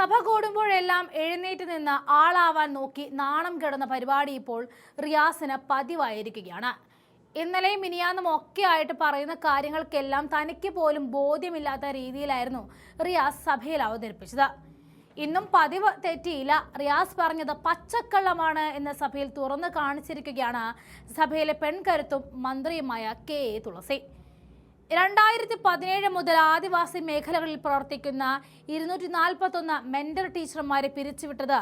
സഭ കൂടുമ്പോഴെല്ലാം എഴുന്നേറ്റ് നിന്ന് ആളാവാൻ നോക്കി നാണം കെടുന്ന പരിപാടി ഇപ്പോൾ റിയാസിന് പതിവായിരിക്കുകയാണ്. ഇന്നലെയും മിനിയാന്നും ഒക്കെ ആയിട്ട് പറയുന്ന കാര്യങ്ങൾക്കെല്ലാം തനിക്ക് പോലും ബോധ്യമില്ലാത്ത രീതിയിലായിരുന്നു റിയാസ് സഭയിൽ അവതരിപ്പിച്ചത്. ഇന്നും പതിവ് തെറ്റിയില്ല. റിയാസ് പറഞ്ഞത് പച്ചക്കള്ളമാണ് എന്ന് സഭയിൽ തുറന്നു കാണിച്ചിരിക്കുകയാണ് സഭയിലെ പെൺകരുത്തും മന്ത്രിയുമായ കെ തുളസി. 2017 മുതൽ ആദിവാസി മേഖലകളിൽ പ്രവർത്തിക്കുന്ന 241 മെന്റർ ടീച്ചർമാരെ പിരിച്ചുവിട്ടത്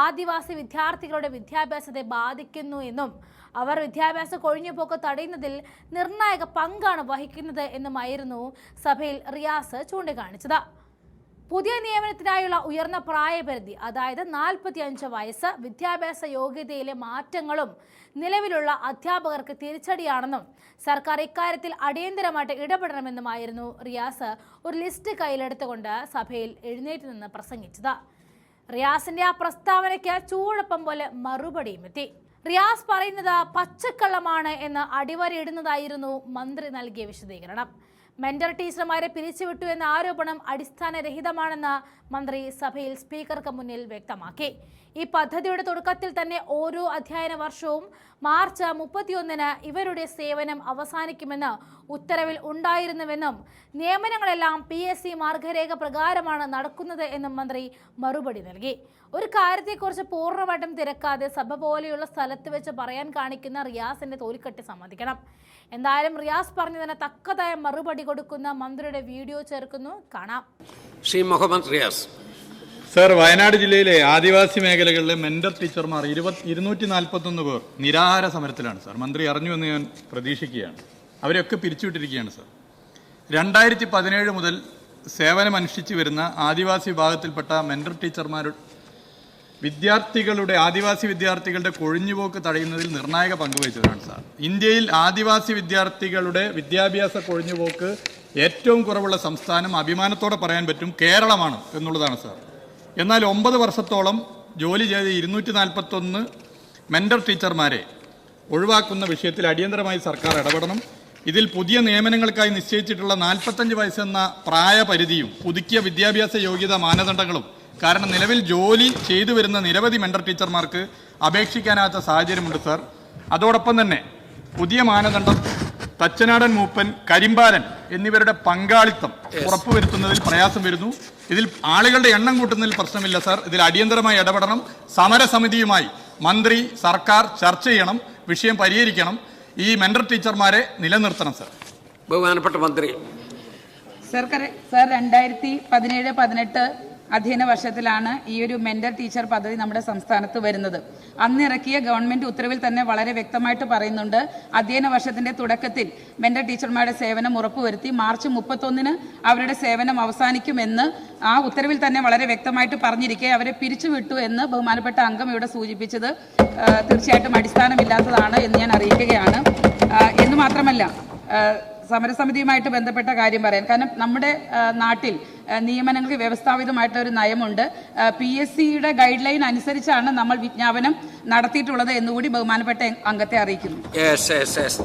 ആദിവാസി വിദ്യാർത്ഥികളുടെ വിദ്യാഭ്യാസത്തെ ബാധിക്കുന്നു എന്നും അവർ വിദ്യാഭ്യാസ കൊഴിഞ്ഞുപോക്ക് തടയുന്നതിൽ നിർണായക പങ്കാണ് വഹിക്കുന്നത് എന്നുമായിരുന്നു സഭയിൽ റിയാസ് ചൂണ്ടിക്കാണിച്ചത്. പുതിയ നിയമനത്തിനായുള്ള ഉയർന്ന പ്രായപരിധി, അതായത് 45 വയസ്സ്, വിദ്യാഭ്യാസ യോഗ്യതയിലെ മാറ്റങ്ങളും നിലവിലുള്ള അധ്യാപകർക്ക് തിരിച്ചടിയാണെന്നും സർക്കാർ ഇക്കാര്യത്തിൽ അടിയന്തരമായിട്ട് ഇടപെടണമെന്നുമായിരുന്നു റിയാസ് ഒരു ലിസ്റ്റ് കയ്യിലെടുത്തുകൊണ്ട് സഭയിൽ എഴുന്നേറ്റ് നിന്ന് പ്രസംഗിച്ചത്. റിയാസിന്റെ ആ പ്രസ്താവനയ്ക്ക് ചൂടപ്പം പോലെ മറുപടിയും എത്തി. റിയാസ് പറയുന്നത് പച്ചക്കള്ളമാണ് എന്ന് അടിവരയിടുന്നതായിരുന്നു മന്ത്രി നൽകിയ വിശദീകരണം. മെന്റർ ടീച്ചർമാരെ പിരിച്ചുവിട്ടു എന്ന ആരോപണം അടിസ്ഥാനരഹിതമാണെന്ന് മന്ത്രി സഭയിൽ സ്പീക്കർക്ക് മുന്നിൽ വ്യക്തമാക്കി. ഈ പദ്ധതിയുടെ തുടക്കത്തിൽ തന്നെ ഓരോ അധ്യയന വർഷവും മാർച്ച് 31-ന് ഇവരുടെ സേവനം അവസാനിക്കുമെന്ന് ഉത്തരവിൽ ഉണ്ടായിരുന്നുവെന്നും നിയമനങ്ങളെല്ലാം PSC മാർഗരേഖ പ്രകാരമാണ് നടക്കുന്നത് എന്നും മന്ത്രി മറുപടി നൽകി. ഒരു കാര്യത്തെക്കുറിച്ച് പൂർണ്ണമായിട്ടും തിരക്കാതെ സഭ പോലെയുള്ള സ്ഥലത്ത് വെച്ച് പറയാൻ കാണിക്കുന്ന റിയാസിന്റെ തോൽക്കെട്ട് സമ്മതിക്കണം. എന്തായാലും റിയാസ് പറഞ്ഞതിന് തക്കതായ മറുപടി കൊടുക്കുന്ന മന്ത്രിയുടെ വീഡിയോ ചേർക്കുന്നു, കാണാം. ശ്രീ മുഹമ്മദ് റിയാസ്. സർ, വയനാട് ജില്ലയിലെ ആദിവാസി മേഖലകളിലെ മെന്റർ ടീച്ചർമാർ 241 പേർ നിരാഹാര സമരത്തിലാണ് സർ. മന്ത്രി അറിഞ്ഞു എന്ന് ഞാൻ പ്രതീക്ഷിക്കുകയാണ്. അവരെയൊക്കെ പിരിച്ചുവിട്ടിരിക്കുകയാണ് സർ. 2017 മുതൽ സേവനമനുഷ്ഠിച്ചു വരുന്ന ആദിവാസി വിഭാഗത്തിൽപ്പെട്ട മെന്റർ ടീച്ചർമാരുടെ ആദിവാസി വിദ്യാർത്ഥികളുടെ കൊഴിഞ്ഞുപോക്ക് തടയുന്നതിൽ നിർണായക പങ്കുവഹിച്ചതാണ് സാർ. ഇന്ത്യയിൽ ആദിവാസി വിദ്യാർത്ഥികളുടെ വിദ്യാഭ്യാസ കൊഴിഞ്ഞുപോക്ക് ഏറ്റവും കുറവുള്ള സംസ്ഥാനം അഭിമാനത്തോടെ പറയാൻ പറ്റും കേരളമാണ് എന്നുള്ളതാണ് സാർ. എന്നാൽ 9 വർഷത്തോളം ജോലി ചെയ്ത 241 മെന്റർ ടീച്ചർമാരെ ഒഴിവാക്കുന്ന വിഷയത്തിൽ അടിയന്തരമായി സർക്കാർ ഇടപെടണം. ഇതിൽ പുതിയ നിയമനങ്ങൾക്കായി നിശ്ചയിച്ചിട്ടുള്ള 45 വയസ്സെന്ന പ്രായപരിധിയും പുതുക്കിയ വിദ്യാഭ്യാസ യോഗ്യതാ മാനദണ്ഡങ്ങളും കാരണം നിലവിൽ ജോലി ചെയ്തു വരുന്ന നിരവധി മെന്റർ ടീച്ചർമാർക്ക് അപേക്ഷിക്കാനാകാത്ത സാഹചര്യമുണ്ട് സർ. അതോടൊപ്പം തന്നെ പുതിയ മാനദണ്ഡം തച്ചനാടൻ മൂപ്പൻ, കരിമ്പാലൻ എന്നിവരുടെ പങ്കാളിത്തം ഉറപ്പുവരുത്തുന്നതിൽ പ്രയാസം വരുന്നു. ഇതിൽ ആളുകളുടെ എണ്ണം കൂട്ടുന്നതിൽ പ്രശ്നമില്ല സർ. ഇതിൽ അടിയന്തരമായി ഇടപെടണം. സമരസമിതിയുമായി മന്ത്രി, സർക്കാർ ചർച്ച ചെയ്യണം, വിഷയം പരിഹരിക്കണം. ഈ മെന്റർ ടീച്ചർമാരെ നിലനിർത്തണം സർ. ബഹുമാനപ്പെട്ട മന്ത്രി. സർ 2017-18 അധ്യയന വർഷത്തിലാണ് ഈ ഒരു മെന്റർ ടീച്ചർ പദ്ധതി നമ്മുടെ സംസ്ഥാനത്ത് വരുന്നത്. അന്നിറക്കിയ ഗവൺമെന്റ് ഉത്തരവിൽ തന്നെ വളരെ വ്യക്തമായിട്ട് പറയുന്നുണ്ട്, അധ്യയന വർഷത്തിന്റെ തുടക്കത്തിൽ മെന്റർ ടീച്ചർമാരുടെ സേവനം ഉറപ്പുവരുത്തി മാർച്ച് 31-ന് അവരുടെ സേവനം അവസാനിക്കുമെന്ന് ആ ഉത്തരവിൽ തന്നെ വളരെ വ്യക്തമായിട്ട് പറഞ്ഞിരിക്കെ അവരെ പിരിച്ചുവിട്ടു എന്ന് ബഹുമാനപ്പെട്ട അംഗം ഇവിടെ സൂചിപ്പിച്ചത് തീർച്ചയായിട്ടും അടിസ്ഥാനമില്ലാത്തതാണ് എന്ന് ഞാൻ അറിയിക്കുകയാണ്. എന്ന് മാത്രമല്ല, സമരസമിതിയുമായിട്ട് ബന്ധപ്പെട്ട കാര്യം പറയാൻ, കാരണം നമ്മുടെ നാട്ടിൽ നിയമനങ്ങൾക്ക് വ്യവസ്ഥാപിതമായിട്ടുള്ള ഒരു നയമുണ്ട്. PSCയുടെ ഗൈഡ് ലൈൻ അനുസരിച്ചാണ് നമ്മൾ വിജ്ഞാപനം നടത്തിയിട്ടുള്ളത് എന്നുകൂടി ബഹുമാനപ്പെട്ട അംഗത്തെ അറിയിക്കുന്നു.